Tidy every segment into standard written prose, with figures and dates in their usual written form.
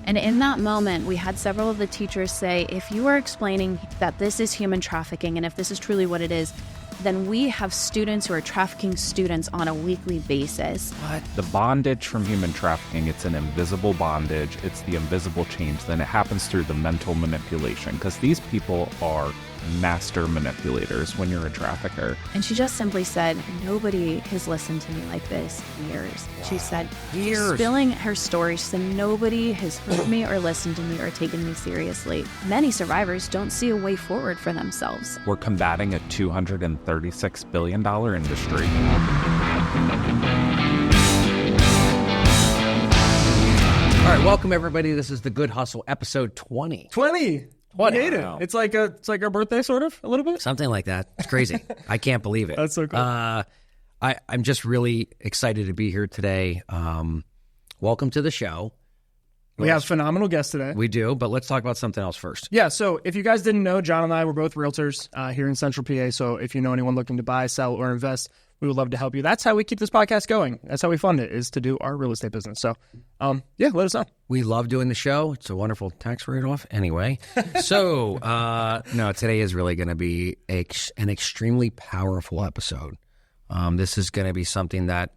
And in that moment, we had several of the teachers say, if you are explaining that this is human trafficking and if this is truly what it is, then we have students who are trafficking students on a weekly basis. What? The bondage from human trafficking, it's an invisible bondage. It's the invisible chains. Then it happens through the mental manipulation, because these people are master manipulators when you're a trafficker. And she just simply said, nobody has listened to me like this in years. Wow. She said, years. Spilling her story, she said, nobody has heard me or listened to me or taken me seriously. Many survivors don't see a way forward for themselves. We're combating a $236 billion industry. All right, welcome everybody. This is The Good Hustle, episode 20. 20. What? I hate it. It's like our birthday, sort of, a little bit. Something like that. It's crazy. I can't believe it. That's so cool. I'm just really excited to be here today. Welcome to the show. We have phenomenal guests today. We do, but let's talk about something else first. Yeah, so if you guys didn't know, John and I were both realtors here in Central PA. So if you know anyone looking to buy, sell, or invest, we would love to help you. That's how we keep this podcast going. That's how we fund it, is to do our real estate business. So, yeah, let us know. We love doing the show. It's a wonderful tax write-off anyway. So, no, today is really going to be an extremely powerful episode. This is going to be something that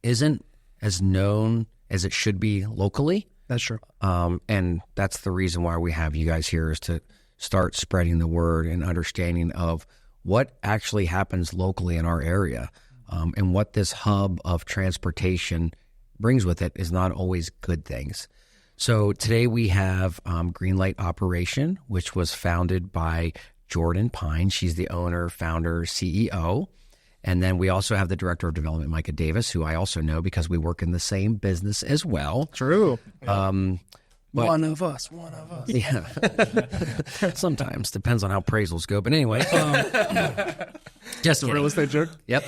isn't as known as it should be locally. That's true. And that's the reason why we have you guys here, is to start spreading the word and understanding of what actually happens locally in our area, and what this hub of transportation brings with it is not always good things. So today we have Greenlight Operation, which was founded by Jordan Pine. She's the owner, founder, CEO. And then we also have the director of development, Micah Davis, who I also know because we work in the same business as well. True. But, one of us. Yeah. Sometimes. Depends on how appraisals go. But anyway. Just a real estate joke? Yep.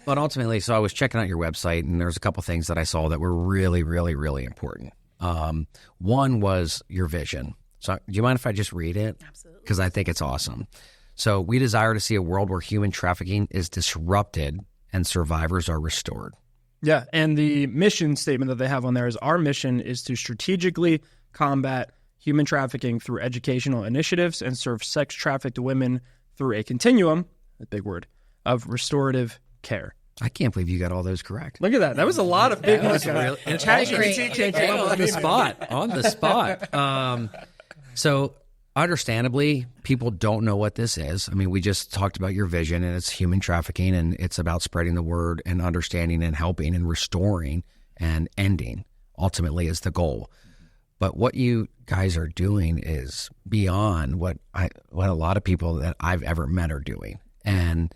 But ultimately, so I was checking out your website, and there's a couple things that I saw that were really, really, really important. One was your vision. So do you mind if I just read it? Absolutely. Because I think it's awesome. So we desire to see a world where human trafficking is disrupted and survivors are restored. Yeah, and the mission statement that they have on there is, our mission is to strategically combat human trafficking through educational initiatives and serve sex-trafficked women through a continuum, a big word, of restorative care. I can't believe you got all those correct. Look at that. That was a lot of big ones. ChatGPT can't come up on the spot. On the spot. So understandably, people don't know what this is. I mean, we just talked about your vision, and it's human trafficking, and it's about spreading the word and understanding and helping and restoring and ending, ultimately, is the goal. But what you guys are doing is beyond what a lot of people that I've ever met are doing. And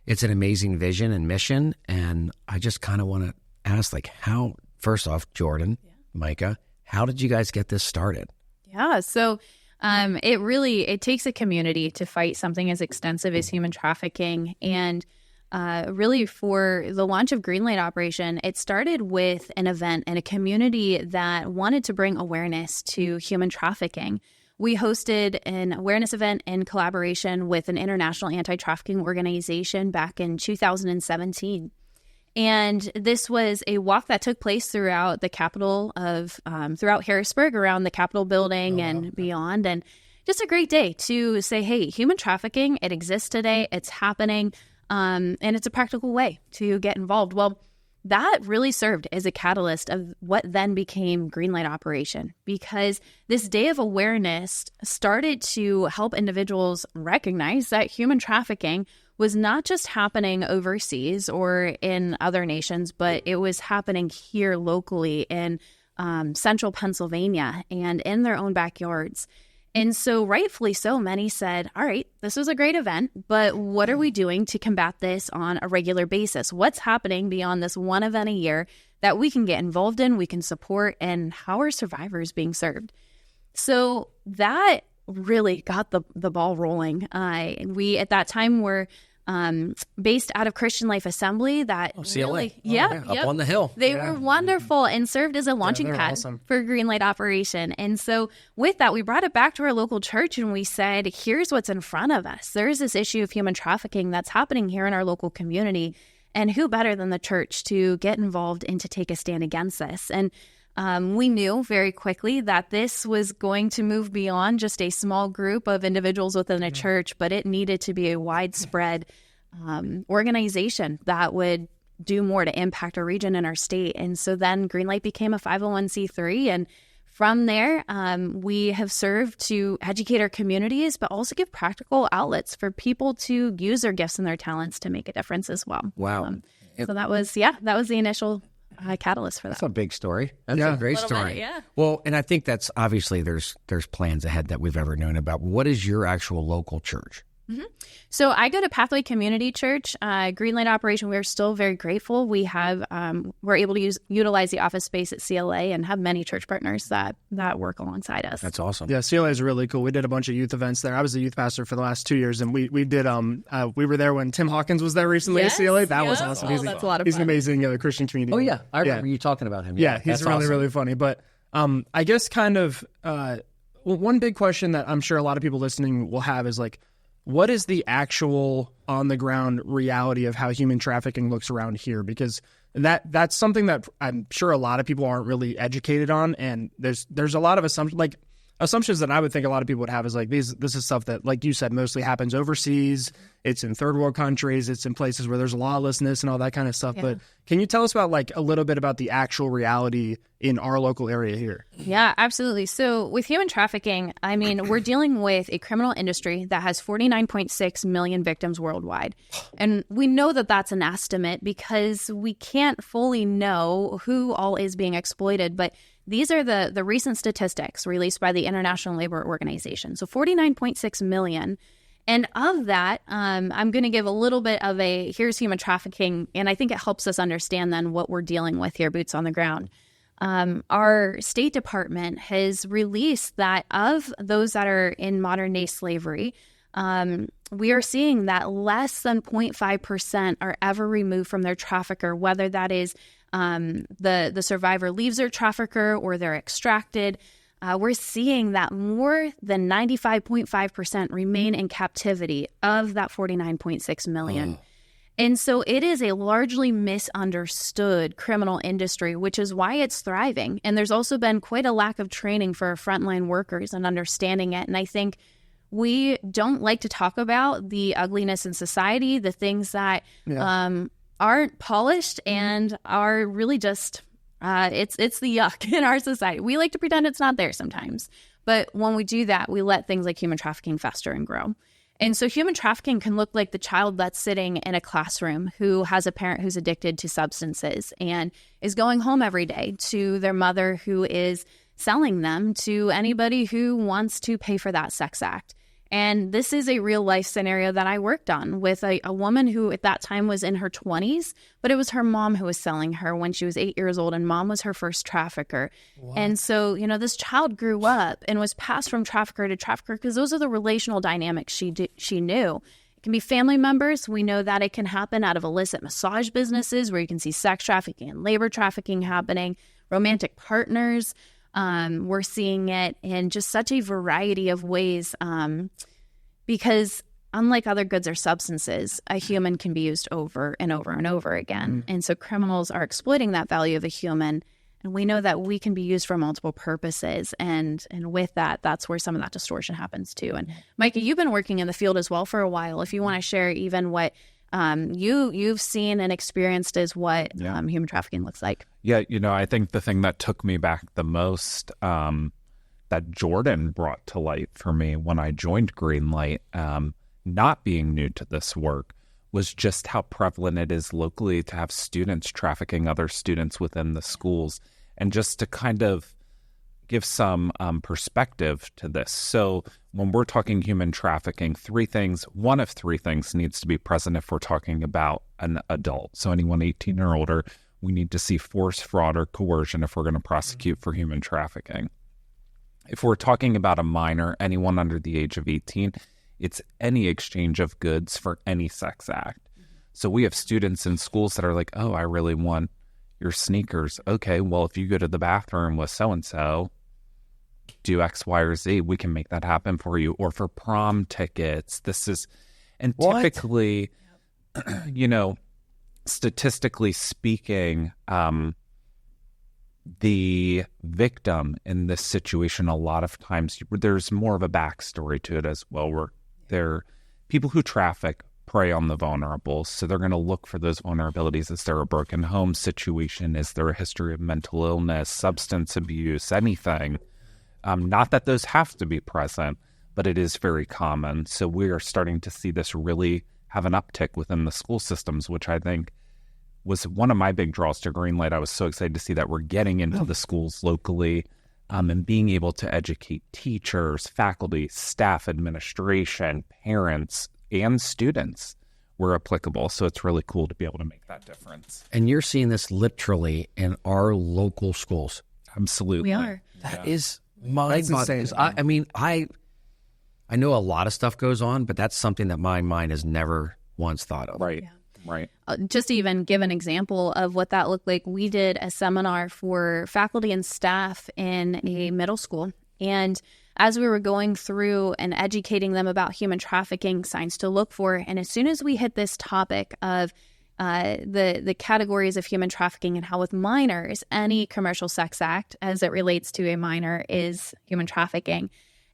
it's an amazing vision and mission. And I just kind of want to ask, how, first off, Jordan, Micah, how did you guys get this started? Yeah, so it takes a community to fight something as extensive as human trafficking. And really, for the launch of Greenlight Operation, it started with an event in a community that wanted to bring awareness to human trafficking. We hosted an awareness event in collaboration with an international anti-trafficking organization back in 2017. And this was a walk that took place throughout the capital of, throughout Harrisburg, around the Capitol building and beyond. And just a great day to say, hey, human trafficking, it exists today, it's happening, and it's a practical way to get involved. Well, that really served as a catalyst of what then became Greenlight Operation, because this day of awareness started to help individuals recognize that human trafficking was not just happening overseas or in other nations, but it was happening here locally in central Pennsylvania and in their own backyards. And so rightfully so, many said, all right, this was a great event, but what are we doing to combat this on a regular basis? What's happening beyond this one event a year that we can get involved in, we can support, and how are survivors being served? So that really got the ball rolling. We, at that time, were based out of Christian Life Assembly. That CLA. Really, Up on the hill. They were wonderful and served as a launching pad for Greenlight Operation. And so with that, we brought it back to our local church and we said, here's what's in front of us. There's this issue of human trafficking that's happening here in our local community. And who better than the church to get involved and to take a stand against this? And We knew very quickly that this was going to move beyond just a small group of individuals within a church, but it needed to be a widespread organization that would do more to impact our region and our state. And so then Greenlight became a 501c3. And from there, we have served to educate our communities, but also give practical outlets for people to use their gifts and their talents to make a difference as well. Wow. So that was the initial catalyst for that. That's a big story. That's a great story. Bit, yeah. Well, and I think that's obviously there's plans ahead that we've ever known about. What is your actual local church? Mm-hmm. So I go to Pathway Community Church, Greenlight Operation. We're still very grateful. We have we're able to utilize the office space at CLA and have many church partners that work alongside us. That's awesome. Yeah, CLA is really cool. We did a bunch of youth events there. I was a youth pastor for the last 2 years, and we did we were there when Tim Hawkins was there recently at CLA. That was awesome. That's a lot of he's fun. an amazing Christian community. Oh yeah, I remember you talking about him. Yeah, he's really awesome. really funny. But I guess kind of one big question that I'm sure a lot of people listening will have is like, what is the actual on-the-ground reality of how human trafficking looks around here? Because that's something that I'm sure a lot of people aren't really educated on, and there's a lot of assumptions that I would think a lot of people would have is like this is stuff that, like you said, mostly happens overseas. It's in third world countries. It's in places where there's lawlessness and all that kind of stuff. Yeah. But can you tell us about like a little bit about the actual reality in our local area here? Yeah, absolutely. So with human trafficking, I mean, we're dealing with a criminal industry that has 49.6 million victims worldwide. And we know that that's an estimate because we can't fully know who all is being exploited. But these are the recent statistics released by the International Labor Organization. So 49.6 million. And of that, I'm going to give a little bit of here's human trafficking. And I think it helps us understand then what we're dealing with here, boots on the ground. Our State Department has released that of those that are in modern day slavery, we are seeing that less than 0.5% are ever removed from their trafficker, whether that is the survivor leaves their trafficker or they're extracted. We're seeing that more than 95.5% remain in captivity of that 49.6 million. And so it is a largely misunderstood criminal industry, which is why it's thriving. And there's also been quite a lack of training for our frontline workers and understanding it. And I think we don't like to talk about the ugliness in society, the things that aren't polished and are really just it's the yuck in our society. We like to pretend it's not there sometimes. But when we do that, we let things like human trafficking fester and grow. And so human trafficking can look like the child that's sitting in a classroom who has a parent who's addicted to substances and is going home every day to their mother who is selling them to anybody who wants to pay for that sex act. And this is a real life scenario that I worked on with a woman who at that time was in her 20s, but it was her mom who was selling her when she was 8 years old, and mom was her first trafficker. What? And so, this child grew up and was passed from trafficker to trafficker because those are the relational dynamics she knew. It can be family members. We know that it can happen out of illicit massage businesses where you can see sex trafficking and labor trafficking happening, romantic partners. We're seeing it in just such a variety of ways because unlike other goods or substances, a human can be used over and over and over again. And so criminals are exploiting that value of a human. And we know that we can be used for multiple purposes. And with that, that's where some of that distortion happens too. And Micah, you've been working in the field as well for a while. If you want to share even what you've seen and experienced is what human trafficking looks like. Yeah, I think the thing that took me back the most that Jordan brought to light for me when I joined Greenlight, not being new to this work, was just how prevalent it is locally to have students trafficking other students within the schools. And just to kind of give some perspective to this. So when we're talking human trafficking, one of three things needs to be present if we're talking about an adult. So anyone 18 or older, we need to see force, fraud, or coercion if we're going to prosecute for human trafficking. If we're talking about a minor, anyone under the age of 18, it's any exchange of goods for any sex act. So we have students in schools that are like, oh, I really want your sneakers. Okay, well, if you go to the bathroom with so-and-so, do X, Y, or Z, we can make that happen for you. Or for prom tickets, typically, statistically speaking, the victim in this situation, a lot of times there's more of a backstory to it as well, where they're people who traffic prey on the vulnerable. So they're going to look for those vulnerabilities. Is there a broken home situation? Is there a history of mental illness, substance abuse, anything? Not that those have to be present, but it is very common. So we are starting to see this really have an uptick within the school systems, which I think was one of my big draws to Greenlight. I was so excited to see that we're getting into the schools locally and being able to educate teachers, faculty, staff, administration, parents, and students where applicable. So it's really cool to be able to make that difference. And you're seeing this literally in our local schools. Absolutely. We are. That is mind-boggling. I know a lot of stuff goes on, but that's something that my mind has never once thought of. Right. Right. Just to even give an example of what that looked like, we did a seminar for faculty and staff in a middle school. And as we were going through and educating them about human trafficking, signs to look for, and as soon as we hit this topic of the categories of human trafficking and how with minors, any commercial sex act as it relates to a minor is human trafficking.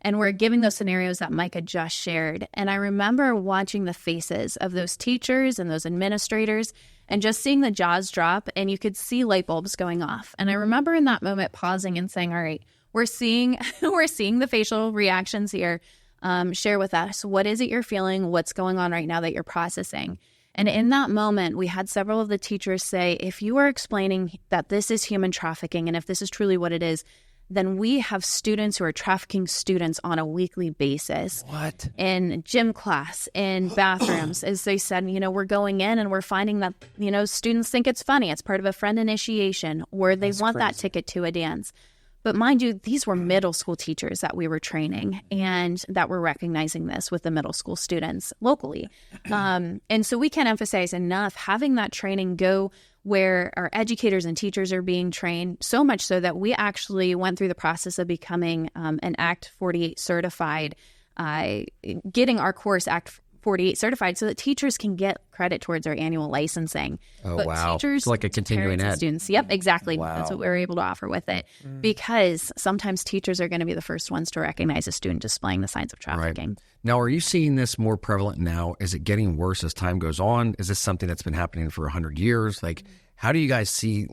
And we're giving those scenarios that Micah just shared. And I remember watching the faces of those teachers and those administrators and just seeing the jaws drop, and you could see light bulbs going off. And I remember in that moment pausing and saying, all right, we're seeing the facial reactions here. Share with us, what is it you're feeling? What's going on right now that you're processing? And in that moment, we had several of the teachers say, if you are explaining that this is human trafficking and if this is truly what it is, then we have students who are trafficking students on a weekly basis. What? In gym class, in bathrooms. As they said, we're going in and we're finding that, students think it's funny. It's part of a friend initiation, or they want that ticket to a dance. But mind you, these were middle school teachers that we were training and that were recognizing this with the middle school students locally. And so we can't emphasize enough having that training go where our educators and teachers are being trained, so much so that we actually went through the process of becoming an Act 48 certified, getting our course Act 48 certified so that teachers can get credit towards our annual licensing. Oh, but wow. Teachers, it's like a continuing ed. Students, yep, exactly. Wow. That's what we were able to offer with it. Because sometimes teachers are going to be the first ones to recognize a student displaying the signs of trafficking. Right. Now, are you seeing this more prevalent now? Is it getting worse as time goes on? Is this something that's been happening for 100 years? Like, how do you guys see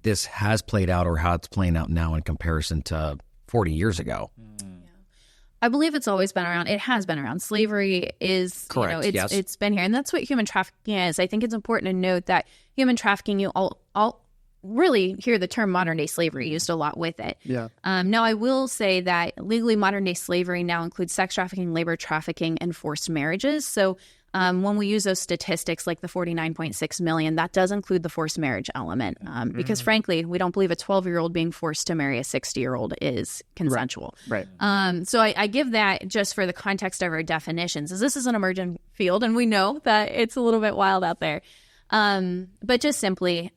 this has played out or how it's playing out now in comparison to 40 years ago? I believe it's always been around. It has been around. Slavery is, correct. It's been here. And that's what human trafficking is. I think it's important to note that human trafficking, you all really hear the term modern day slavery used a lot with it. Yeah. Now, I will say that legally modern day slavery now includes sex trafficking, labor trafficking, and forced marriages. So when we use those statistics like the 49.6 million, that does include the forced marriage element because, frankly, we don't believe a 12-year-old being forced to marry a 60-year-old is consensual. Right. So I give that just for the context of our definitions, as this is an emergent field, and we know that it's a little bit wild out there. But just simply,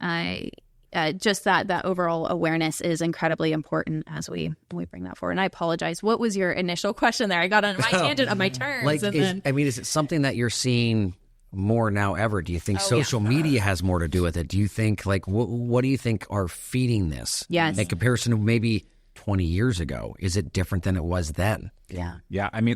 just that overall awareness is incredibly important as we bring that forward. And I apologize. What was your initial question there? I got on my tangent on my terms. Is it something that you're seeing more now ever? Do you think social media has more to do with it? Do you think, what do you think are feeding this? Yes. In comparison to maybe 20 years ago, is it different than it was then? Yeah.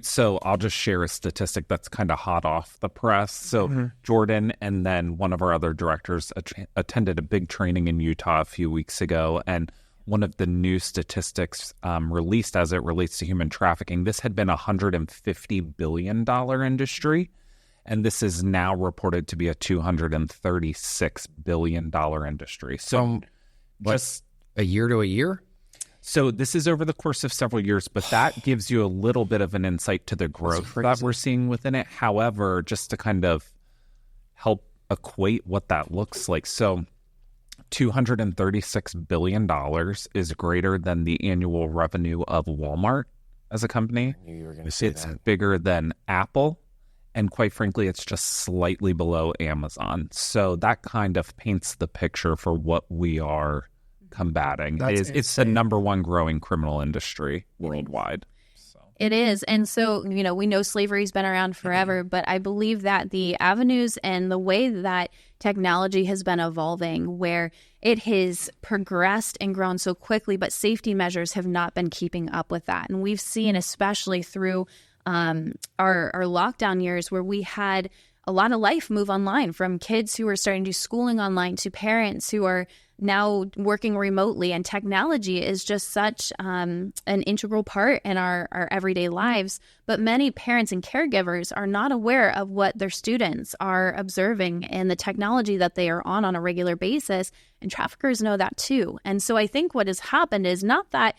So I'll just share a statistic that's kind of hot off the press. So Jordan and then one of our other directors attended a big training in Utah a few weeks ago. And one of the new statistics released as it relates to human trafficking, this had been a $150 billion industry. And this is now reported to be a $236 billion industry. So just a year to a year? So this is over the course of several years, but that gives you a little bit of an insight to the growth that we're seeing within it. However, just to kind of help equate what that looks like. So $236 billion is greater than the annual revenue of Walmart as a company. I knew you were going to say it's that. bigger than Apple. And quite frankly, it's just slightly below Amazon. So that kind of paints the picture for what we are combating. It's the number one growing criminal industry worldwide. It is. And so, we know slavery's been around forever, but I believe that the avenues and the way that technology has been evolving, where it has progressed and grown so quickly, but safety measures have not been keeping up with that. And we've seen, especially through our lockdown years, where we had a lot of life move online, from kids who are starting to do schooling online to parents who are now working remotely. And technology is just such an integral part in our everyday lives. But many parents and caregivers are not aware of what their students are observing and the technology that they are on a regular basis. And traffickers know that too. And so I think what has happened is not that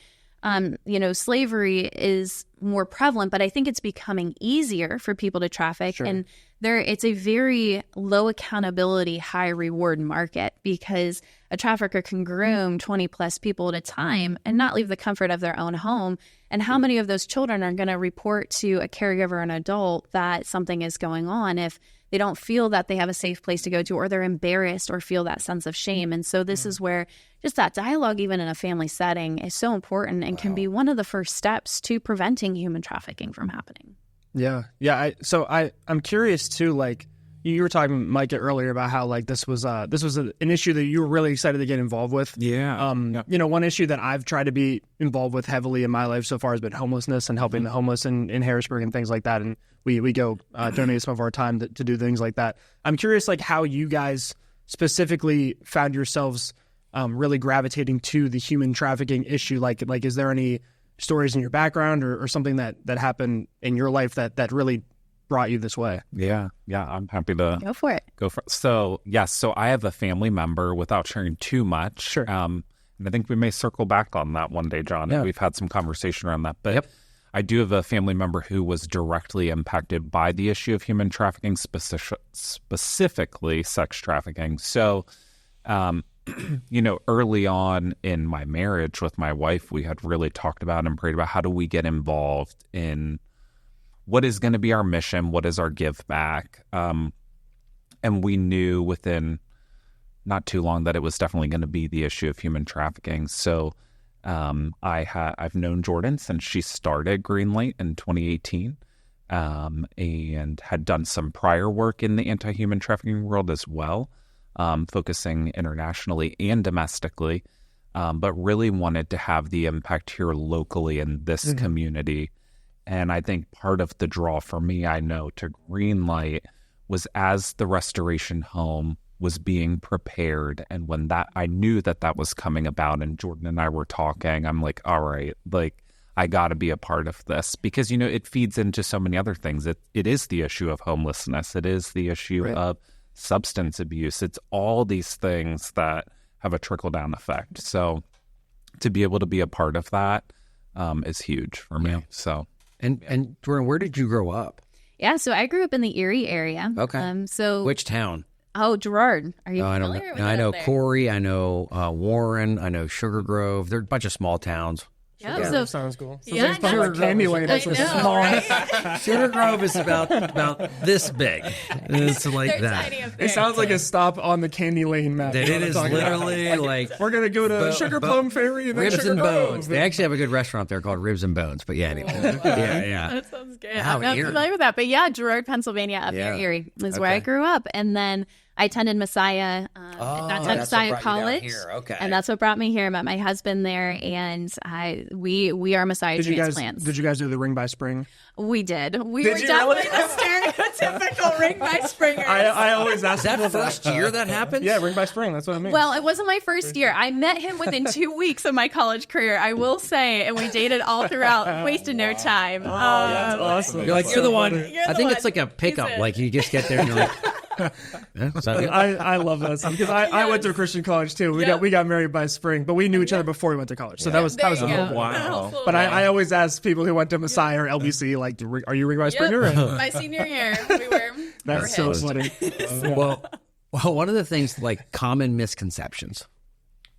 slavery is more prevalent, but I think it's becoming easier for people to traffic. Sure. And it's a very low accountability, high reward market, because a trafficker can groom 20 plus people at a time and not leave the comfort of their own home. And how many of those children are going to report to a caregiver or an adult that something is going on if they don't feel that they have a safe place to go to, or they're embarrassed or feel that sense of shame? And so this is where just that dialogue, even in a family setting, is so important and can be one of the first steps to preventing human trafficking from happening. Yeah. I'm curious too, like you were talking, Micah, earlier about how like this was an issue that you were really excited to get involved with. Yeah. One issue that I've tried to be involved with heavily in my life so far has been homelessness and helping the homeless in Harrisburg and things like that. And we go donate some of our time to do things like that. I'm curious, like how you guys specifically found yourselves really gravitating to the human trafficking issue. Like is there any stories in your background or something that happened in your life that really brought you this way? Yeah, I'm happy to go for it. So I have a family member, without sharing too much. Sure. And I think we may circle back on that one day, John. Yeah. We've had some conversation around that. But I do have a family member who was directly impacted by the issue of human trafficking, specifically sex trafficking. So, early on in my marriage with my wife, we had really talked about and prayed about how do we get involved in what is going to be our mission, what is our give back. And we knew within not too long that it was definitely going to be the issue of human trafficking. So I've known Jordan since she started Greenlight in 2018, and had done some prior work in the anti-human trafficking world as well, focusing internationally and domestically, but really wanted to have the impact here locally in this community. And I think part of the draw for me, I know, to Greenlight was as the restoration home was being prepared. And when I knew that was coming about, and Jordan and I were talking, I'm like, all right, like I got to be a part of this, because, it feeds into so many other things. It is the issue of homelessness. It is the issue of substance abuse. It's all these things that have a trickle-down effect. So to be able to be a part of that is huge for me. Yeah. So. And Jordan, where did you grow up? Yeah, so I grew up in the Erie area. Okay. So which town? Oh, Gerard. Are you I don't familiar with know. I know there? Corey. I know Warren. I know Sugar Grove. They're a bunch of small towns. Yeah, so sounds cool. So yeah, there's like Candy Lane. That's a small. Right? Sugar Grove is about this big. It's like They're that. tiny up there. It sounds like a stop on the Candy Lane map. It is literally like we're gonna go to Sugar Plum Ferry and then Ribs Sugar and Grove. Bones. They actually have a good restaurant there called Ribs and Bones. But yeah, anyway. Yeah. That sounds good. Wow, I'm not Erie. familiar with that. But yeah, Gerard, Pennsylvania, up near Erie is where I grew up. And then I attended Messiah, at that time, Messiah College. Okay. And that's what brought me here. I met my husband there, and we are Messiah transplants. Did you guys do the Ring by Spring? We did. We Did were you definitely really? the stereotypical Ring by Springers. I always ask Is that people first year that happened? Yeah, Ring by Spring. That's what I mean. Well, it wasn't my first year. I met him within 2 weeks of my college career, I will say, and we dated all throughout. Wasted no time. that's awesome. You're like, you're the one. You're I the think one. it's like a pickup. He's it. Like you just get there and you're like, I love that because I went to a Christian college too. We got married by spring, but we knew each other before we went to college. So that was There you a go. Wow. But I always ask people who went to Messiah or LBC, like, are you Ring by Springer? My senior year, we were. That's so funny. well, one of the things, like common misconceptions.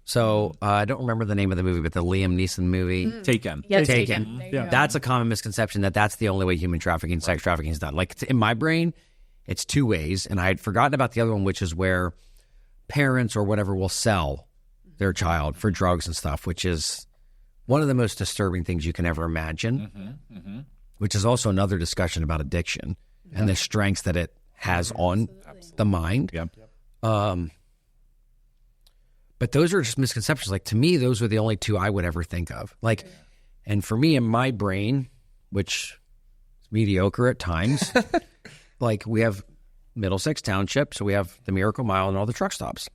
So I don't remember the name of the movie, but the Liam Neeson movie, Taken. Yeah, Taken. There you go. That's a common misconception that's the only way human trafficking, sex trafficking is done. Like in my brain, it's two ways, and I had forgotten about the other one, which is where parents or whatever will sell their child for drugs and stuff, which is one of the most disturbing things you can ever imagine, which is also another discussion about addiction and the strengths that it has on the mind. But those are just misconceptions. Like, to me, those are the only two I would ever think of. Like, and for me, in my brain, which is mediocre at times, like, we have Middlesex Township, so we have the Miracle Mile and all the truck stops.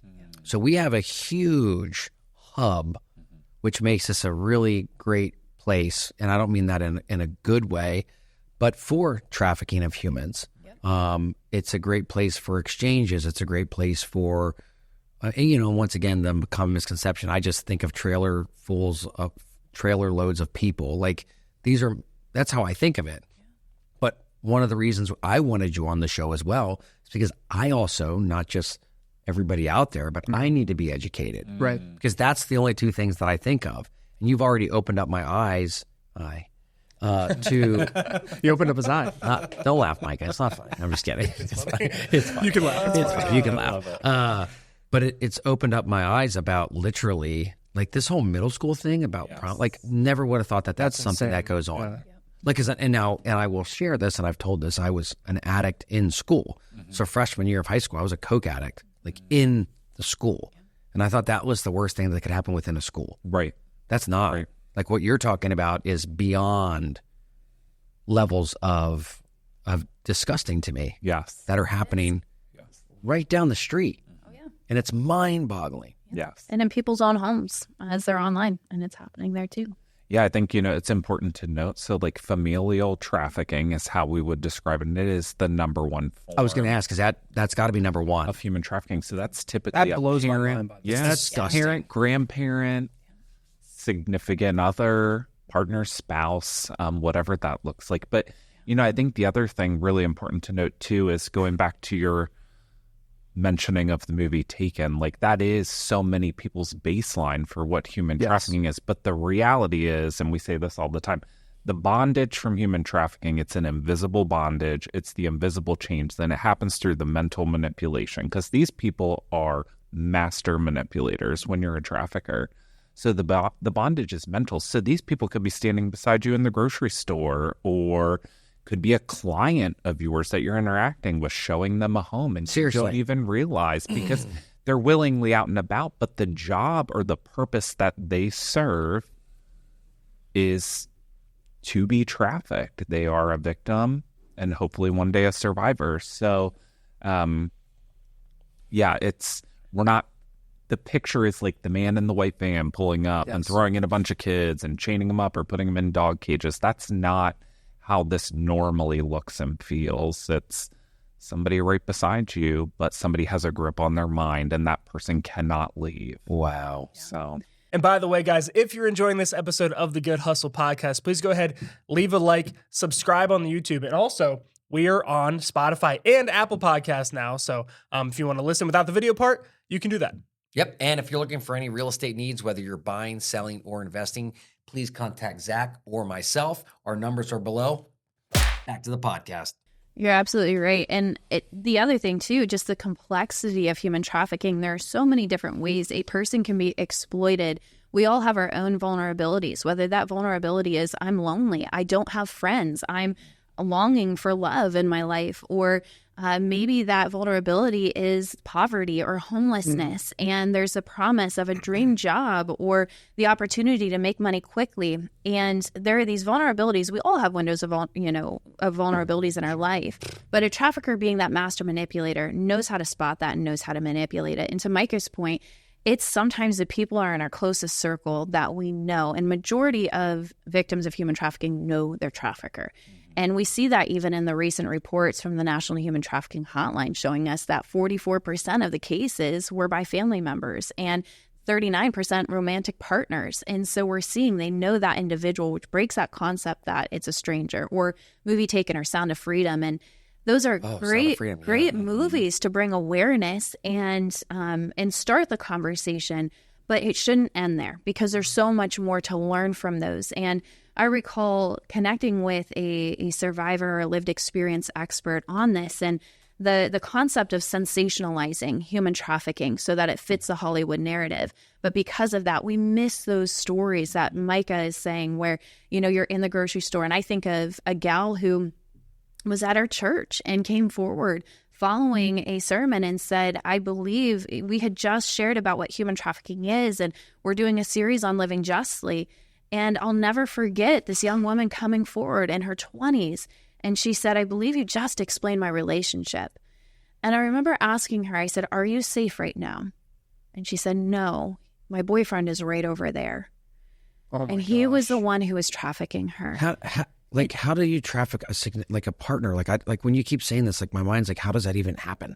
So we have a huge hub, which makes this a really great place. And I don't mean that in a good way, but for trafficking of humans. It's a great place for exchanges. It's a great place for, once again, the common misconception. I just think of trailer loads of people. Like, that's how I think of it. But one of the reasons I wanted you on the show as well is because I also, not just everybody out there, but I need to be educated. Right. Because that's the only two things that I think of. And you've already opened up my eyes, to... You opened up his eye. Don't laugh, Micah. It's not funny. I'm just kidding. It's fine. It's fine. You can laugh. It's fine. You can laugh. But it's opened up my eyes about literally, like, this whole middle school thing about never would have thought that's something insane. that goes on. Like, and I will share this, and I've told this, I was an addict in school. So freshman year of high school, I was a coke addict, like, in the school. And I thought that was the worst thing that could happen within a school. Right. That's not. Right. Like, what you're talking about is beyond levels of disgusting to me. Yes. That are happening right down the street. And it's mind-boggling. Yes. And in people's own homes as they're online, and it's happening there too. Yeah, I think, it's important to note. So, like, familial trafficking is how we would describe it. And it is the number one form. I was going to ask, because that's got to be number one. Of human trafficking. So that's typically That blows my mind. That's parent, grandparent, significant other, partner, spouse, whatever that looks like. But, I think the other thing really important to note, too, is going back to your mentioning of the movie Taken, like, that is so many people's baseline for what human trafficking is. But the reality is, and we say this all the time, the bondage from human trafficking, it's an invisible bondage. It's the invisible change. Then it happens through the mental manipulation, because these people are master manipulators when you're a trafficker. So the bondage is mental. So these people could be standing beside you in the grocery store, or could be a client of yours that you're interacting with, showing them a home, and you don't even realize, because they're willingly out and about, but the job or the purpose that they serve is to be trafficked. They are a victim and hopefully one day a survivor. So, the picture is like the man in the white van pulling up and throwing in a bunch of kids and chaining them up or putting them in dog cages. That's not how this normally looks and feels. It's somebody right beside you, but somebody has a grip on their mind, and that person cannot leave. Wow. So, and by the way, guys, if you're enjoying this episode of the Good Hustle podcast, please go ahead, leave a like, subscribe on the YouTube, and also we are on Spotify and Apple Podcasts now. So if you want to listen without the video part, you can do that. Yep. And if you're looking for any real estate needs, whether you're buying, selling, or investing, please contact Zach or myself. Our numbers are below. Back to the podcast. You're absolutely right. And the other thing, too, just the complexity of human trafficking. There are so many different ways a person can be exploited. We all have our own vulnerabilities, whether that vulnerability is I'm lonely, I don't have friends, I'm longing for love in my life, or maybe that vulnerability is poverty or homelessness, and there's a promise of a dream job or the opportunity to make money quickly. And there are these vulnerabilities. We all have windows of vulnerabilities in our life, but a trafficker, being that master manipulator, knows how to spot that and knows how to manipulate it. And to Micah's point, it's sometimes the people are in our closest circle that we know, and majority of victims of human trafficking know their trafficker. And we see that even in the recent reports from the National Human Trafficking Hotline, showing us that 44% of the cases were by family members and 39% romantic partners. And so we're seeing they know that individual, which breaks that concept that it's a stranger. Or movie Taken or Sound of Freedom. And those are great movies to bring awareness and start the conversation. But it shouldn't end there, because there's so much more to learn from those. And I recall connecting with a survivor or lived experience expert on this, and the concept of sensationalizing human trafficking so that it fits the Hollywood narrative. But because of that, we miss those stories that Micah is saying where, you're in the grocery store. And I think of a gal who was at our church and came forward following a sermon and said, I believe we had just shared about what human trafficking is, and we're doing a series on living justly. And I'll never forget this young woman coming forward in her 20s. And she said, I believe you just explained my relationship. And I remember asking her, I said, are you safe right now? And she said, no, my boyfriend is right over there. Oh my and he gosh. was the one who was trafficking her. How do you traffic a partner? Like when you keep saying this, like my mind's like, how does that even happen?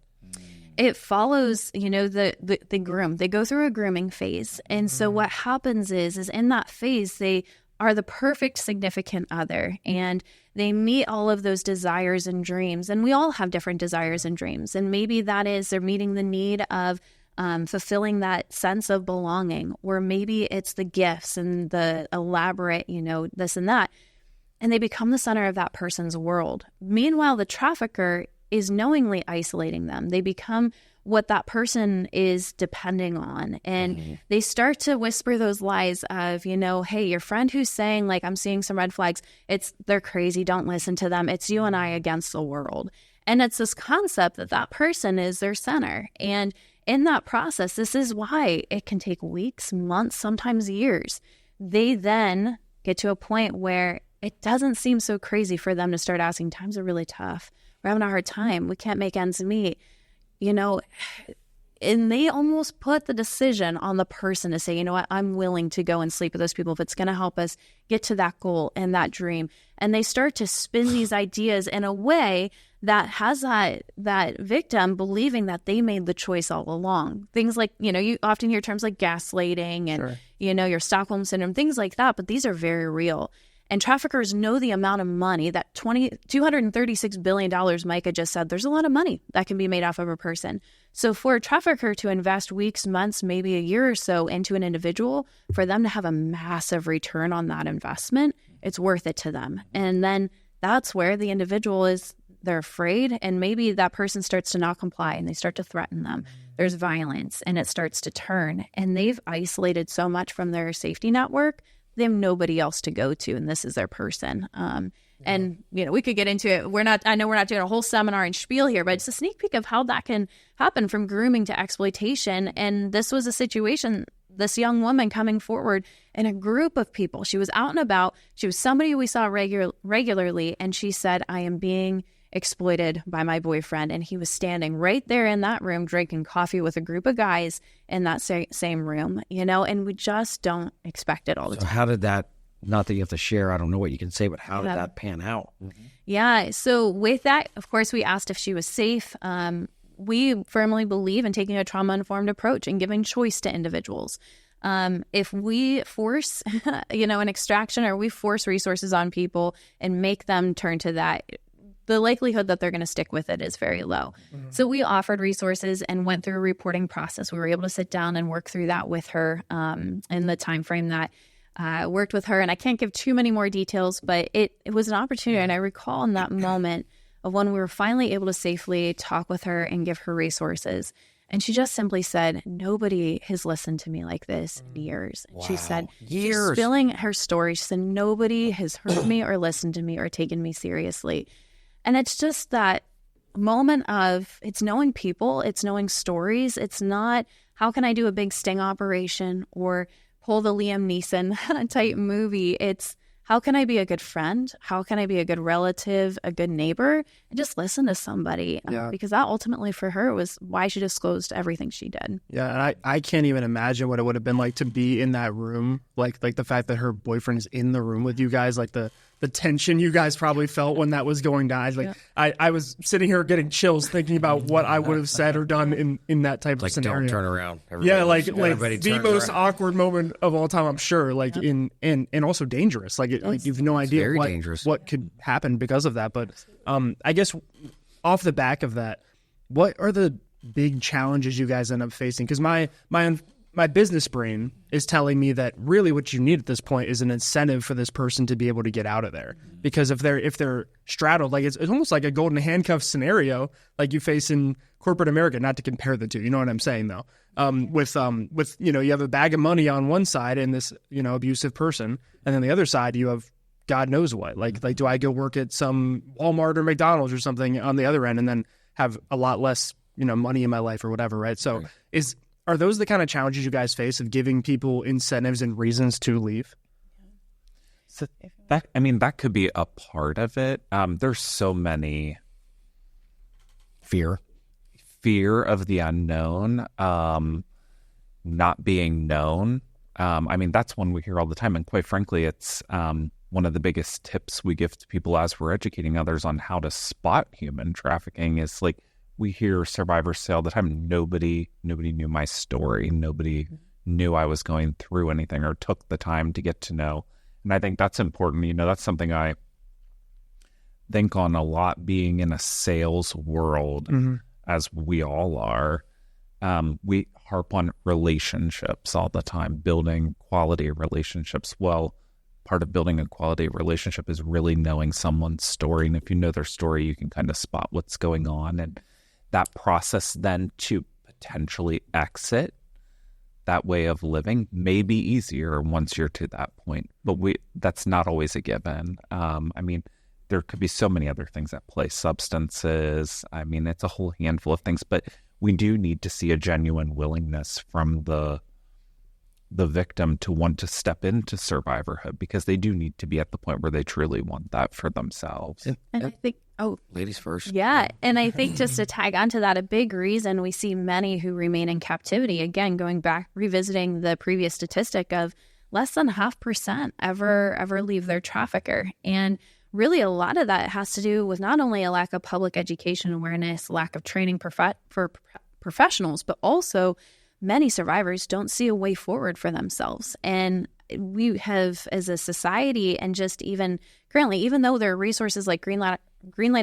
It follows, the groom. They go through a grooming phase. And so what happens is in that phase, they are the perfect significant other, and they meet all of those desires and dreams. And we all have different desires and dreams. And maybe that is they're meeting the need of fulfilling that sense of belonging, or maybe it's the gifts and the elaborate, this and that. And they become the center of that person's world. Meanwhile, the trafficker is knowingly isolating them. They become what that person is depending on. And they start to whisper those lies of, hey, your friend who's saying, like, I'm seeing some red flags, they're crazy, don't listen to them. It's you and I against the world. And it's this concept that person is their center. And in that process, this is why it can take weeks, months, sometimes years. They then get to a point where it doesn't seem so crazy for them to start asking, times are really tough. We're having a hard time. We can't make ends meet. And they almost put the decision on the person to say, you know what, I'm willing to go and sleep with those people if it's going to help us get to that goal and that dream. And they start to spin these ideas in a way that has that victim believing that they made the choice all along. Things like, you often hear terms like gaslighting and, Sure. Your Stockholm syndrome, things like that, but these are very real. And traffickers know the amount of money that $236 billion, Micah just said, there's a lot of money that can be made off of a person. So for a trafficker to invest weeks, months, maybe a year or so into an individual, for them to have a massive return on that investment, it's worth it to them. And then that's where the individual they're afraid, and maybe that person starts to not comply and they start to threaten them. There's violence and it starts to turn, and they've isolated so much from their safety network. They have nobody else to go to, and this is their person. And, we could get into it. I know we're not doing a whole seminar and spiel here, but it's a sneak peek of how that can happen from grooming to exploitation. And this was a situation, this young woman coming forward in a group of people. She was out and about. She was somebody we saw regularly, and she said, I am being exploited by my boyfriend. And he was standing right there in that room drinking coffee with a group of guys in that same room, and we just don't expect it all the time. How did that, not that you have to share, I don't know what you can say, but how did that pan out? Yeah. So with that, of course, we asked if she was safe. We firmly believe in taking a trauma-informed approach and giving choice to individuals. If we force, an extraction, or we force resources on people and make them turn to that, the likelihood that they're going to stick with it is very low. Mm-hmm. So we offered resources and went through a reporting process. We were able to sit down and work through that with her in the time frame that worked with her. And I can't give too many more details, but it was an opportunity. And I recall in that moment of when we were finally able to safely talk with her and give her resources. And she just simply said, nobody has listened to me like this in years. Wow. She said, years. Spilling her story, she said, nobody has heard me or listened to me or taken me seriously. And it's just that moment of, it's knowing people, it's knowing stories. It's not, how can I do a big sting operation or pull the Liam Neeson type movie? It's, how can I be a good friend? How can I be a good relative, a good neighbor, and just listen to somebody? Yeah. Because that ultimately for her was why she disclosed everything she did. Yeah, and I can't even imagine what it would have been like to be in that room, like the fact that her boyfriend is in the room with you guys, like the tension you guys probably felt when that was going down. Like, yeah. I was sitting here getting chills thinking about what I would have said or done in that type of scenario. Don't turn around. Like the most around. awkward moment of all time, I'm sure. Like and also dangerous. Like you've no idea what could happen because of that. But I guess off the back of that, what are the big challenges you guys end up facing? Because my my business brain is telling me that really what you need at this point is an incentive for this person to be able to get out of there. Because if they're straddled, like it's almost like a golden handcuff scenario like you face in corporate America, not to compare the two. You know what I'm saying though? With you have a bag of money on one side and this, abusive person, and then the other side you have God knows what. Like do I go work at some Walmart or McDonald's or something on the other end and then have a lot less, money in my life or whatever, right? So are those the kind of challenges you guys face of giving people incentives and reasons to leave? So that could be a part of it. There's so many fear of the unknown, not being known. That's one we hear all the time. And quite frankly, it's one of the biggest tips we give to people as we're educating others on how to spot human trafficking is like, we hear survivors say all the time, nobody knew my story. Nobody knew I was going through anything or took the time to get to know. And I think that's important. That's something I think on a lot, being in a sales world, as we all are. We harp on relationships all the time, building quality relationships. Well, part of building a quality relationship is really knowing someone's story. And if you know their story, you can kind of spot what's going on. And that process then to potentially exit that way of living may be easier once you're to that point. But that's not always a given. There could be so many other things at play, substances. It's a whole handful of things. But we do need to see a genuine willingness from the victim to want to step into survivorhood, because they do need to be at the point where they truly want that for themselves. And I think, ladies first. Yeah. And I think just to tag onto that, a big reason we see many who remain in captivity, again, going back, revisiting the previous statistic of less than 0.5% ever leave their trafficker. And really a lot of that has to do with not only a lack of public education awareness, lack of training for professionals, but also many survivors don't see a way forward for themselves. And we have, as a society, and just even currently, even though there are resources like Greenlight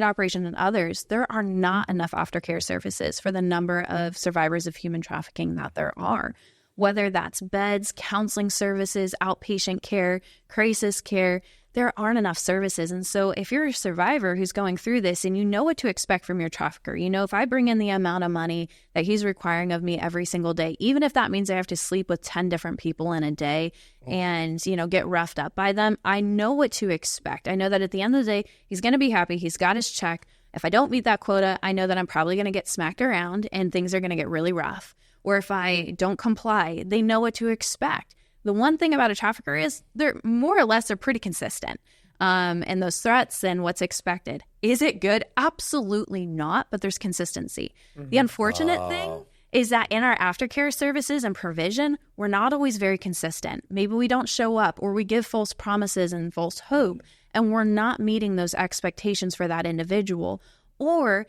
Operation and others, there are not enough aftercare services for the number of survivors of human trafficking that there are. Whether that's beds, counseling services, outpatient care, crisis care, there aren't enough services. And so if you're a survivor who's going through this and you know what to expect from your trafficker, if I bring in the amount of money that he's requiring of me every single day, even if that means I have to sleep with 10 different people in a day and, get roughed up by them, I know what to expect. I know that at the end of the day, he's going to be happy. He's got his check. If I don't meet that quota, I know that I'm probably going to get smacked around and things are going to get really rough. Or if I don't comply, they know what to expect. The one thing about a trafficker is they're more or less are pretty consistent in those threats and what's expected. Is it good? Absolutely not, but there's consistency. The unfortunate thing is that in our aftercare services and provision, we're not always very consistent. Maybe we don't show up, or we give false promises and false hope, and we're not meeting those expectations for that individual. Or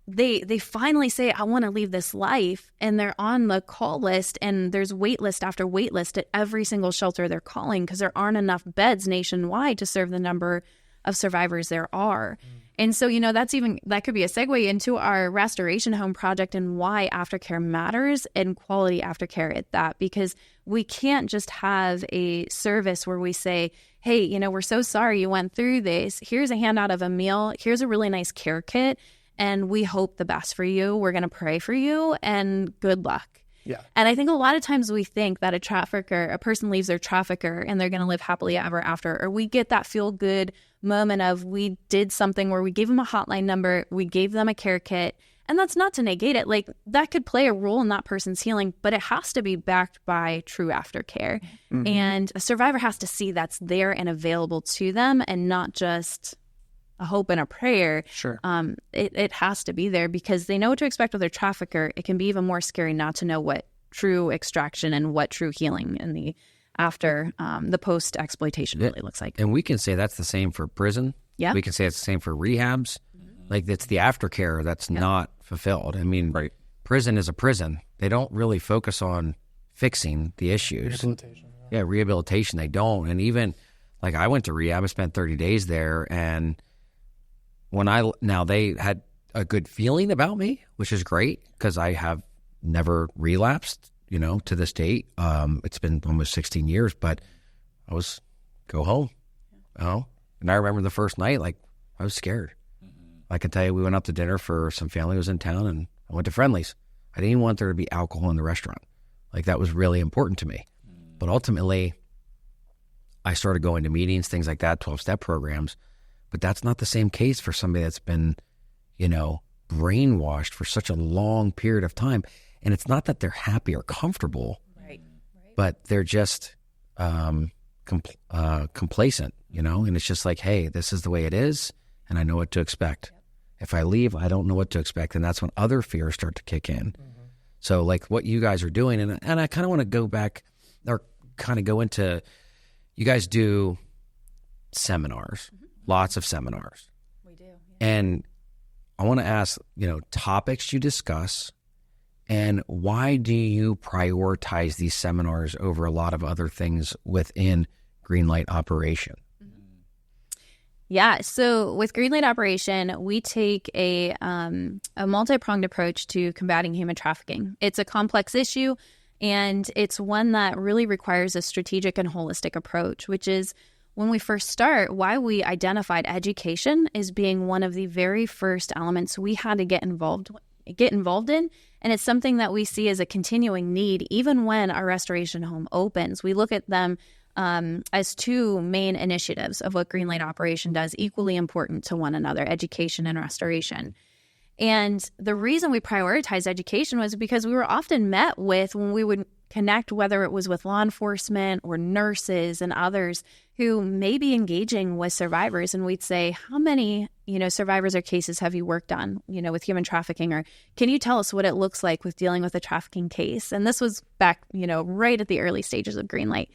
they finally say, I want to leave this life, and they're on the call list, and there's wait list after wait list at every single shelter they're calling because there aren't enough beds nationwide to serve the number of survivors there are. And so, that could be a segue into our restoration home project and why aftercare matters, and quality aftercare at that, because we can't just have a service where we say, hey, we're so sorry you went through this. Here's a handout of a meal. Here's a really nice care kit. And we hope the best for you. We're going to pray for you, and good luck. Yeah. And I think a lot of times we think that a person leaves their trafficker and they're going to live happily ever after, or we get that feel good moment of we did something where we gave them a hotline number, we gave them a care kit. And that's not to negate it. Like, that could play a role in that person's healing, but it has to be backed by true aftercare. And a survivor has to see that's there and available to them, and not just a hope and a prayer. Sure. It has to be there because they know what to expect with their trafficker. It can be even more scary not to know what true extraction and what true healing in the after the post-exploitation really looks like. And we can say that's the same for prison. Yeah. We can say it's the same for rehabs. Like, it's the aftercare that's not fulfilled. I mean, prison is a prison. They don't really focus on fixing the issues. Rehabilitation, they don't. And even, like, I went to rehab, I spent 30 days there, and they had a good feeling about me, which is great because I have never relapsed to this date. It's been almost 16 years, but I was go home. And I remember the first night, like, I was scared. I can tell you, we went up to dinner for some family who was in town, and I went to Friendly's. I didn't want there to be alcohol in the restaurant. Like, that was really important to me. But ultimately, I started going to meetings, things like that, 12-step programs. But that's not the same case for somebody that's been, brainwashed for such a long period of time. And it's not that they're happy or comfortable, but they're just complacent, and it's just like, hey, this is the way it is, and I know what to expect. If I leave, I don't know what to expect, and that's when other fears start to kick in. So like what you guys are doing, and I kind of want to go back or kind of go into, you guys do seminars, lots of seminars. We do. And I want to ask, topics you discuss, and why do you prioritize these seminars over a lot of other things within Greenlight Operation? Yeah, so with Greenlight Operation, we take a multi-pronged approach to combating human trafficking. It's a complex issue, and it's one that really requires a strategic and holistic approach, which is when we first start, why we identified education as being one of the very first elements we had to get involved in. And it's something that we see as a continuing need, even when our restoration home opens. We look at them as two main initiatives of what Greenlight Operation does, equally important to one another, education and restoration. And the reason we prioritized education was because we were often met with, when we would connect, whether it was with law enforcement or nurses and others who may be engaging with survivors, and we'd say, how many, survivors or cases have you worked on, with human trafficking? Or can you tell us what it looks like with dealing with a trafficking case? And this was back, right at the early stages of Greenlight.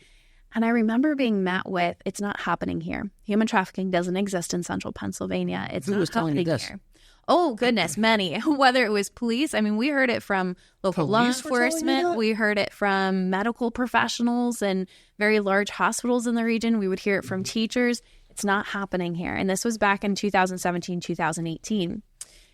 And I remember being met with, it's not happening here. Human trafficking doesn't exist in central Pennsylvania. It's Who not was telling you happening this? here. Oh, goodness, many. Whether it was police, we heard it from local law Police were telling you enforcement. that? We heard it from medical professionals and very large hospitals in the region. We would hear it from teachers. It's not happening here. And this was back in 2017, 2018.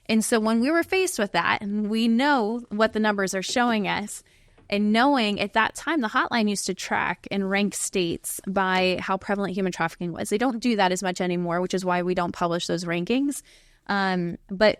And so when we were faced with that, and we know what the numbers are showing us, and knowing at that time, the hotline used to track and rank states by how prevalent human trafficking was. They don't do that as much anymore, which is why we don't publish those rankings. But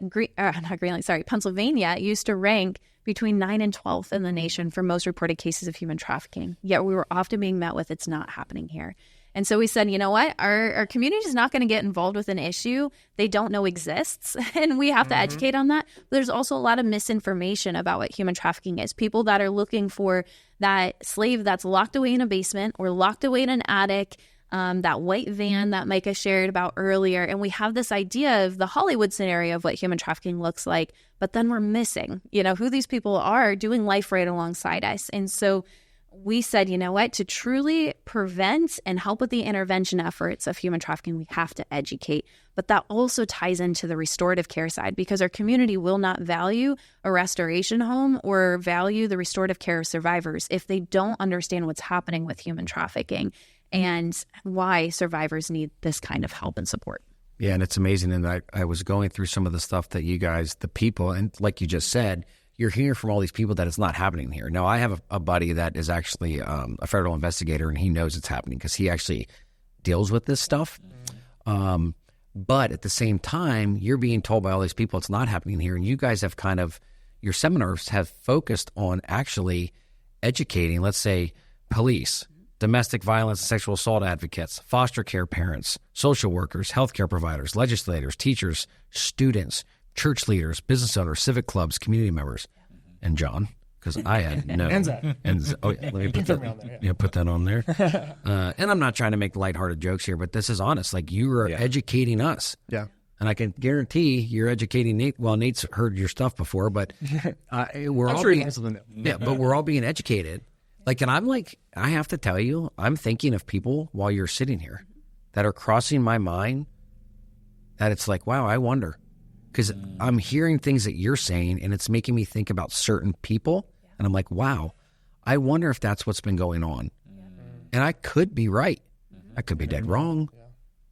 Pennsylvania used to rank between 9th and 12th in the nation for most reported cases of human trafficking. Yet we were often being met with, it's not happening here. And so we said, you know what, our community is not going to get involved with an issue they don't know exists, and we have to educate on that. But there's also a lot of misinformation about what human trafficking is. People that are looking for that slave that's locked away in a basement or locked away in an attic, that white van that Micah shared about earlier. And we have this idea of the Hollywood scenario of what human trafficking looks like, but then we're missing, who these people are doing life right alongside us. And so we said, you know what, to truly prevent and help with the intervention efforts of human trafficking, we have to educate. But that also ties into the restorative care side, because our community will not value a restoration home or value the restorative care of survivors if they don't understand what's happening with human trafficking and why survivors need this kind of help and support. Yeah, and it's amazing. And I was going through some of the stuff that you guys, the people, and like you just said, you're hearing from all these people that it's not happening here. Now, I have a buddy that is actually a federal investigator, and he knows it's happening because he actually deals with this stuff. But at the same time, you're being told by all these people it's not happening here, and you guys have your seminars have focused on actually educating, let's say, police, domestic violence and sexual assault advocates, foster care parents, social workers, healthcare providers, legislators, teachers, students, church leaders, business owners, civic clubs, community members, and John, because I had no. And Zach. Let me put that, put that on there. And I'm not trying to make lighthearted jokes here, but this is honest. Like, you are educating us. Yeah. And I can guarantee you're educating Nate. Well, Nate's heard your stuff before, but we're all being, but we're all being educated. Like, and I have to tell you, I'm thinking of people while you're sitting here that are crossing my mind that it's like, wow, I wonder. Because I'm hearing things that you're saying, and it's making me think about certain people. And I'm like, wow, I wonder if that's what's been going on. And I could be right. I could be dead wrong.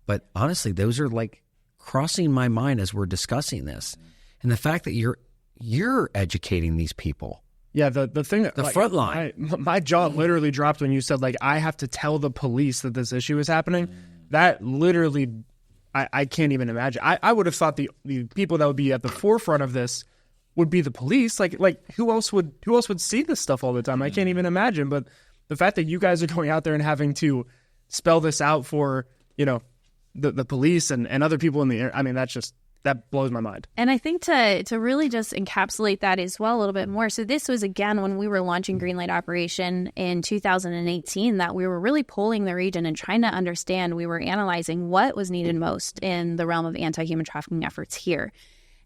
But honestly, those are like crossing my mind as we're discussing this. And the fact that you're educating these people. Yeah, the thing that The front line. my jaw literally dropped when you said like I have to tell the police that this issue is happening. That literally, I can't even imagine. I would have thought the people that would be at the forefront of this would be the police. Like who else would see this stuff all the time? I can't even imagine. But the fact that you guys are going out there and having to spell this out for the police and other people in the air, I mean that blows my mind. And I think to really just encapsulate that as well a little bit more. So this was, again, when we were launching Greenlight Operation in 2018, that we were really polling the region and trying to understand, we were analyzing what was needed most in the realm of anti-human trafficking efforts here.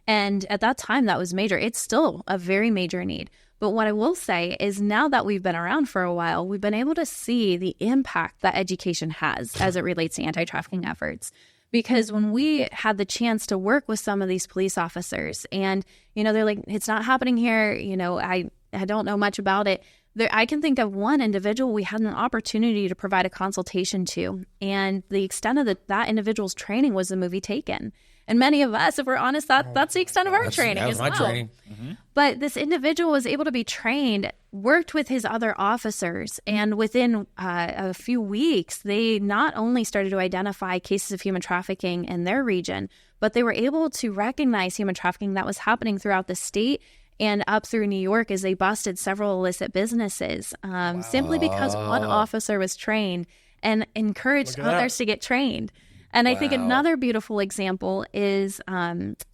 And at that time, that was major. It's still a very major need. But what I will say is now that we've been around for a while, we've been able to see the impact that education has as it relates to anti-trafficking efforts. Because when we had the chance to work with some of these police officers and, they're like, it's not happening here, I don't know much about it. I can think of one individual we had an opportunity to provide a consultation to. And the extent of that individual's training was the movie Taken. And many of us, if we're honest, that's the extent of our training as well. Training. Mm-hmm. But this individual was able to be trained, worked with his other officers, and within a few weeks, they not only started to identify cases of human trafficking in their region, but they were able to recognize human trafficking that was happening throughout the state and up through New York as they busted several illicit businesses, simply because one officer was trained and encouraged others to get trained. And I think another beautiful example is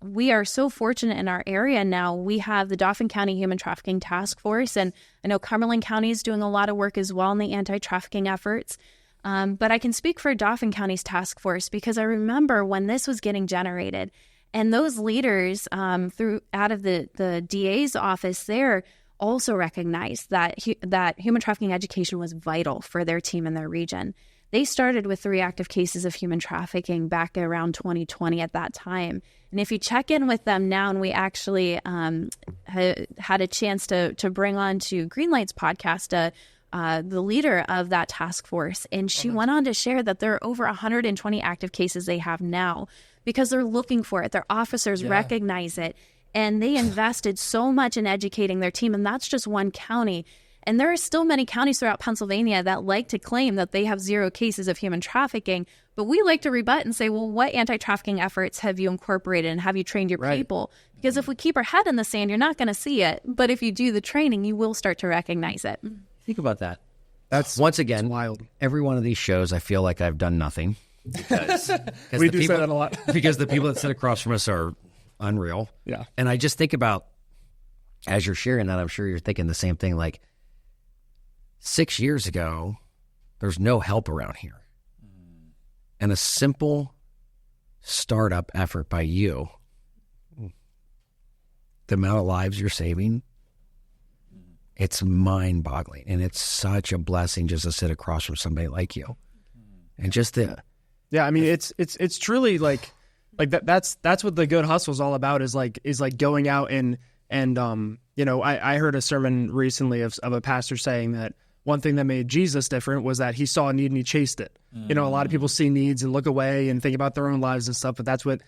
we are so fortunate in our area now. We have the Dauphin County Human Trafficking Task Force, and I know Cumberland County is doing a lot of work as well in the anti-trafficking efforts. But I can speak for Dauphin County's task force because I remember when this was getting generated, and those leaders out of the DA's office there also recognized that human trafficking education was vital for their team in their region. They started with 3 active cases of human trafficking back around 2020 at that time. And if you check in with them now, and we actually had a chance to bring on to Greenlight's podcast the leader of that task force, and she went on to share that there are over 120 active cases they have now because they're looking for it. Their officers recognize it, and they invested so much in educating their team, and that's just one county. And there are still many counties throughout Pennsylvania that like to claim that they have 0 cases of human trafficking, but we like to rebut and say, well, what anti-trafficking efforts have you incorporated and have you trained your people? Because if we keep our head in the sand, you're not going to see it. But if you do the training, you will start to recognize it. Think about that. That's once again wild. Every one of these shows, I feel like I've done nothing. Because we do say that a lot. Because the people that sit across from us are unreal. Yeah. And I just think about, as you're sharing that, I'm sure you're thinking the same thing, like 6 years ago, there's no help around here. And a simple startup effort by you, the amount of lives you're saving, it's mind-boggling. And it's such a blessing just to sit across from somebody like you. And just yeah, I mean, it's truly like that's what the good hustle is all about, is like going out and I heard a sermon recently of a pastor saying that one thing that made Jesus different was that he saw a need and he chased it. A lot of people see needs and look away and think about their own lives and stuff, but that's what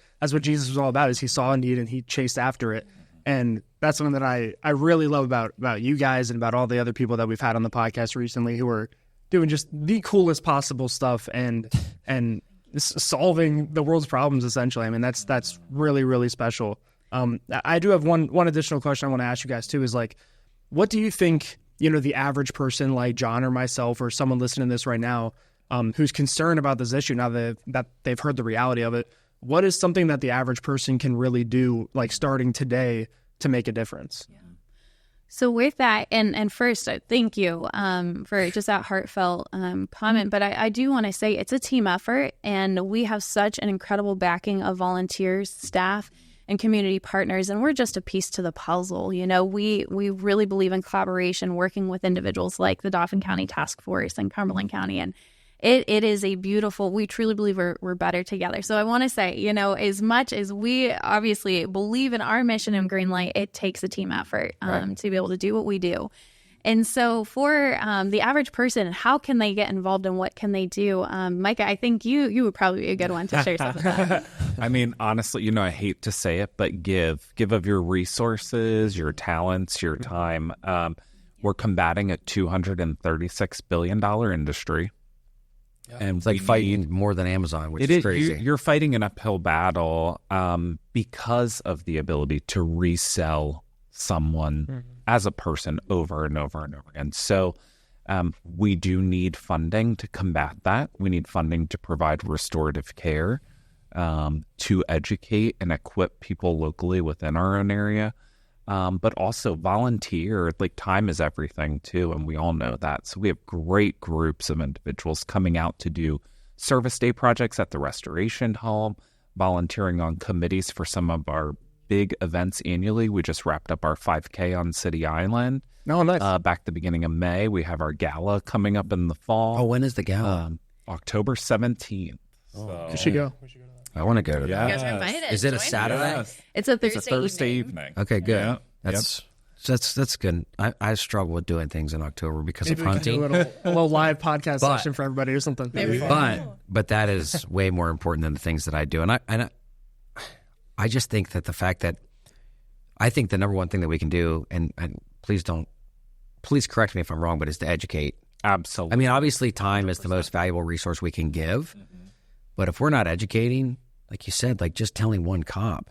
Jesus was all about, is he saw a need and he chased after it. And that's something that I really love about you guys and about all the other people that we've had on the podcast recently who are doing just the coolest possible stuff and solving the world's problems, essentially. I mean, that's really, really special. I do have one additional question I want to ask you guys too, is like, what do you think, the average person like John or myself or someone listening to this right now, who's concerned about this issue now that they've heard the reality of it, what is something that the average person can really do, like starting today, to make a difference? Yeah. So with that, and first, thank you for just that heartfelt comment. But I do want to say it's a team effort, and we have such an incredible backing of volunteers, staff, and community partners, and we're just a piece to the puzzle. We really believe in collaboration, working with individuals like the Dauphin County Task Force and Cumberland County, and it is a beautiful, we truly believe we're better together. So I want to say, as much as we obviously believe in our mission in Greenlight, it takes a team effort to be able to do what we do. And so for the average person, how can they get involved and what can they do? Micah, I think you would probably be a good one to share some of that. I mean, honestly, I hate to say it, but give of your resources, your talents, your time. We're combating a $236 billion industry. And it's like fighting more than Amazon, which is crazy. You're fighting an uphill battle because of the ability to resell someone as a person over and over and over again. So we do need funding to combat that. We need funding to provide restorative care, to educate and equip people locally within our own area. But also volunteer, like time is everything too, and we all know that. So we have great groups of individuals coming out to do service day projects at the restoration home, volunteering on committees for some of our big events annually. We just wrapped up our 5K on City Island. Oh, nice. Back the beginning of May. We have our gala coming up in the fall. Oh, when is the gala? October 17th. You should go. I want to go to that. You guys are invited. Is it a Join us. Saturday? Yes. It's a It's Thursday, a Thursday evening. Okay, good. Yeah. That's good. I struggle with doing things in October because Maybe of we can do hunting. a little live podcast But- session for everybody or something. But that is way more important than the things that I do. And I just think that the fact that I think the number one thing that we can do, and please correct me if I'm wrong, but is to educate. Absolutely. I mean, obviously time is the most valuable resource we can give. But if we're not educating, like you said, like just telling one cop,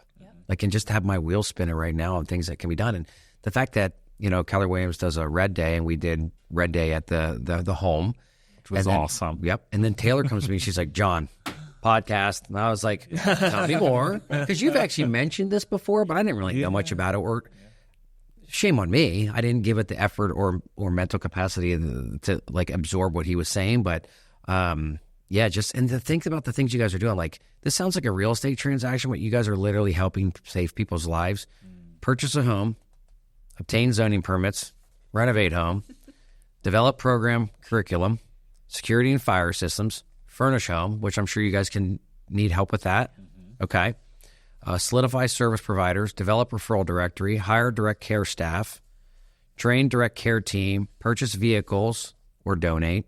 like, and just have my wheels spinning right now on things that can be done. And the fact that, Keller Williams does a red day, and we did red day at the home. Which was awesome. Yep. And then Taylor comes to me, she's like, John, podcast. And I was like, tell me more. Because you've actually mentioned this before, but I didn't really know much about it. Or shame on me. I didn't give it the effort or mental capacity to like absorb what he was saying. But and to think about the things you guys are doing, like this sounds like a real estate transaction, but you guys are literally helping save people's lives. Purchase a home, obtain zoning permits, renovate home, develop program curriculum, security and fire systems, furnish home, which I'm sure you guys can need help with that. Okay. Solidify service providers, develop referral directory, hire direct care staff, train direct care team, purchase vehicles or donate.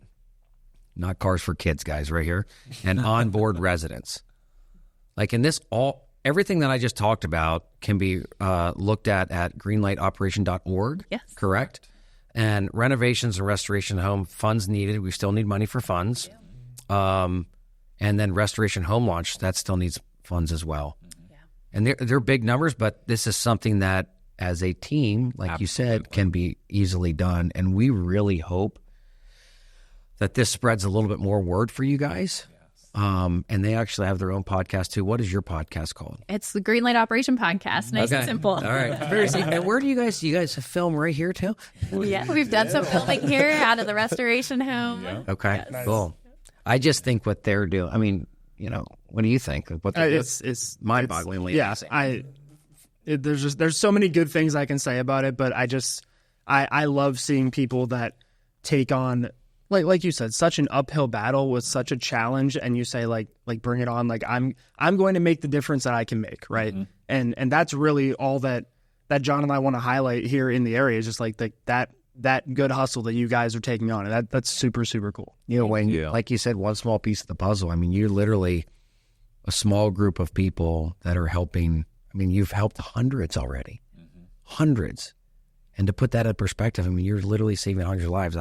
Not cars for kids, guys, right here. And onboard residents. Like in this, everything that I just talked about can be looked at greenlightoperation.org. Yes. Correct? And renovations and restoration home funds needed. We still need money for funds. And then restoration home launch, that still needs funds as well. Yeah. And they're big numbers, but this is something that as a team, like you said, can be easily done. And we really hope that this spreads a little bit more word for you guys. And they actually have their own podcast too. What is your podcast called? It's the Greenlight Operation podcast. Nice and simple. All right. Very simple. And where do you guys film right here too? Yeah, we've done some filming here out of the restoration home. Yeah. Okay, cool. I just think what they're doing. I mean, what do you think? What It's mind-bogglingly. Yes, there's so many good things I can say about it, but I love seeing people that take on. Like you said, such an uphill battle with such a challenge, and you say like bring it on. Like I'm going to make the difference that I can make, right? Mm-hmm. And that's really all that John and I want to highlight here in the area is just like that good hustle that you guys are taking on, and that's super super cool. Like you said, one small piece of the puzzle. I mean, you're literally a small group of people that are helping. I mean, you've helped hundreds already, hundreds, and to put that in perspective, I mean, you're literally saving hundreds of lives.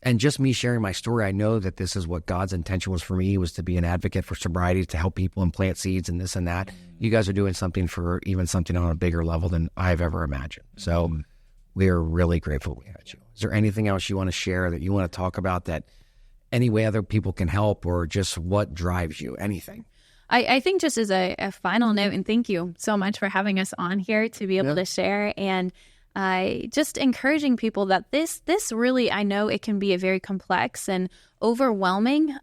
And just me sharing my story, I know that this is what God's intention was for me, was to be an advocate for sobriety, to help people and plant seeds and this and that. You guys are doing something on a bigger level than I've ever imagined. So we are really grateful we had you. Is there anything else you want to share that you want to talk about, that any way other people can help, or just what drives you? Anything? I think just as a final note, and thank you so much for having us on here to be able to share, and just encouraging people that this really, I know it can be a very complex and overwhelming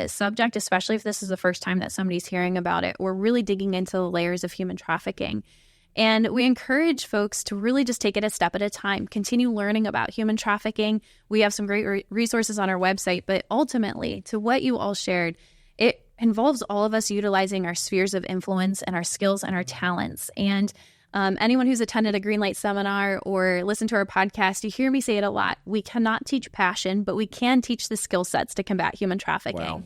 subject, especially if this is the first time that somebody's hearing about it. We're really digging into the layers of human trafficking. And we encourage folks to really just take it a step at a time, continue learning about human trafficking. We have some great resources on our website, but ultimately, to what you all shared, it involves all of us utilizing our spheres of influence and our skills and our talents. And anyone who's attended a Greenlight seminar or listened to our podcast, you hear me say it a lot. We cannot teach passion, but we can teach the skill sets to combat human trafficking. Wow.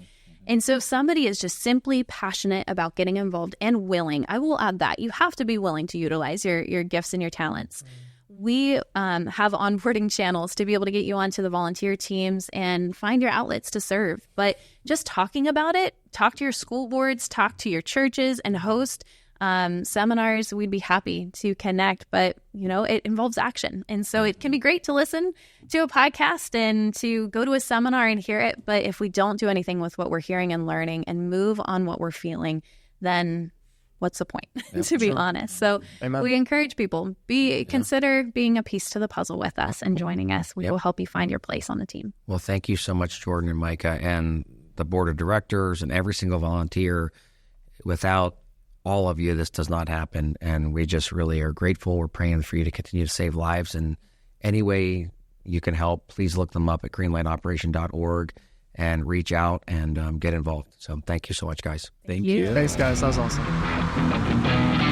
And so if somebody is just simply passionate about getting involved and willing, I will add that you have to be willing to utilize your gifts and your talents. We have onboarding channels to be able to get you onto the volunteer teams and find your outlets to serve. But just talking about it, talk to your school boards, talk to your churches, and host seminars. We'd be happy to connect, but it involves action. And so it can be great to listen to a podcast and to go to a seminar and hear it. But if we don't do anything with what we're hearing and learning and move on what we're feeling, then what's the point, to be honest? So Amen. We encourage people, consider being a piece to the puzzle with us and joining us. We will help you find your place on the team. Well, thank you so much, Jordan and Micah, and the board of directors and every single volunteer. Without all of you, this does not happen, and we just really are grateful. We're praying for you to continue to save lives, and any way you can help, please look them up at greenlightoperation.org and reach out and get involved. So thank you so much, guys. Thank you. Thanks, guys. That was awesome.